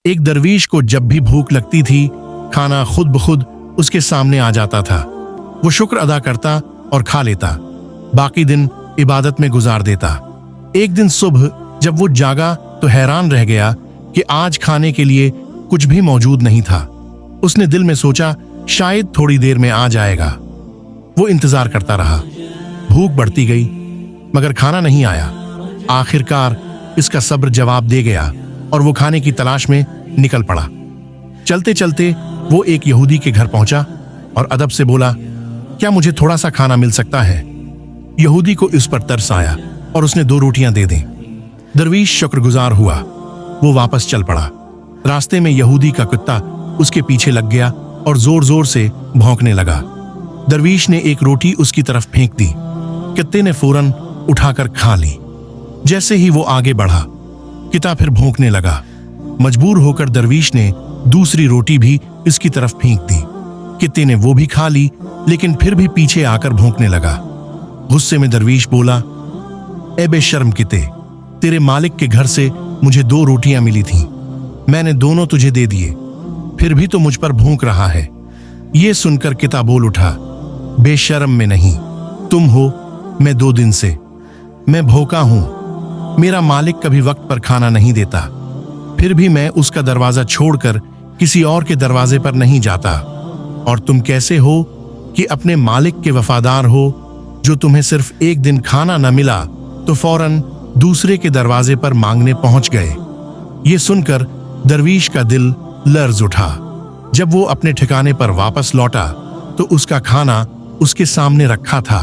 एक दरवीश को जब भी भूख लगती थी, खाना खुद बखुद उसके सामने आ जाता था। वो शुक्र अदा करता और खा लेता, बाकी दिन इबादत में गुजार देता। एक दिन सुबह जब वो जागा तो हैरान रह गया कि आज खाने के लिए कुछ भी मौजूद नहीं था। उसने दिल में सोचा शायद थोड़ी देर में आ जाएगा। वो इंतजार करता रहा, भूख बढ़ती गई मगर खाना नहीं आया। आखिरकार इसका सब्र जवाब दे गया और वो खाने की तलाश में निकल पड़ा। चलते चलते वो एक यहूदी के घर पहुंचा और अदब से बोला, क्या मुझे थोड़ा सा खाना मिल सकता है? यहूदी को इस पर तरस आया और उसने 2 रोटियां दे दी। दरवीश शुक्रगुजार हुआ, वो वापस चल पड़ा। रास्ते में यहूदी का कुत्ता उसके पीछे लग गया और जोर जोर से भौंकने लगा। दरवीश ने एक रोटी उसकी तरफ फेंक दी। कुत्ते ने फौरन उठाकर खा ली। जैसे ही वो आगे बढ़ा, कुत्ता फिर भौंकने लगा। मजबूर होकर दरवीश ने दूसरी रोटी भी इसकी तरफ फेंक दी। कुत्ते ने वो भी खा ली, लेकिन फिर भी पीछे आकर भौंकने लगा। गुस्से में दरवीश बोला, ए बेशर्म कुत्ते, तेरे मालिक के घर से मुझे 2 रोटियां मिली थीं, मैंने दोनों तुझे दे दिए, फिर भी तो मुझ पर भौंक रहा है। ये सुनकर कुत्ता बोल उठा, बेशर्म में नहीं, तुम हो। मैं 2 दिन से मैं भूखा हूं। मेरा मालिक कभी वक्त पर खाना नहीं देता, फिर भी मैं उसका दरवाजा छोड़कर किसी और के दरवाजे पर नहीं जाता। और तुम कैसे हो कि अपने मालिक के वफादार हो, जो तुम्हें सिर्फ एक दिन खाना न मिला तो फौरन दूसरे के दरवाजे पर मांगने पहुंच गए। ये सुनकर दरवीश का दिल लर्ज उठा। जब वो अपने ठिकाने पर वापस लौटा तो उसका खाना उसके सामने रखा था।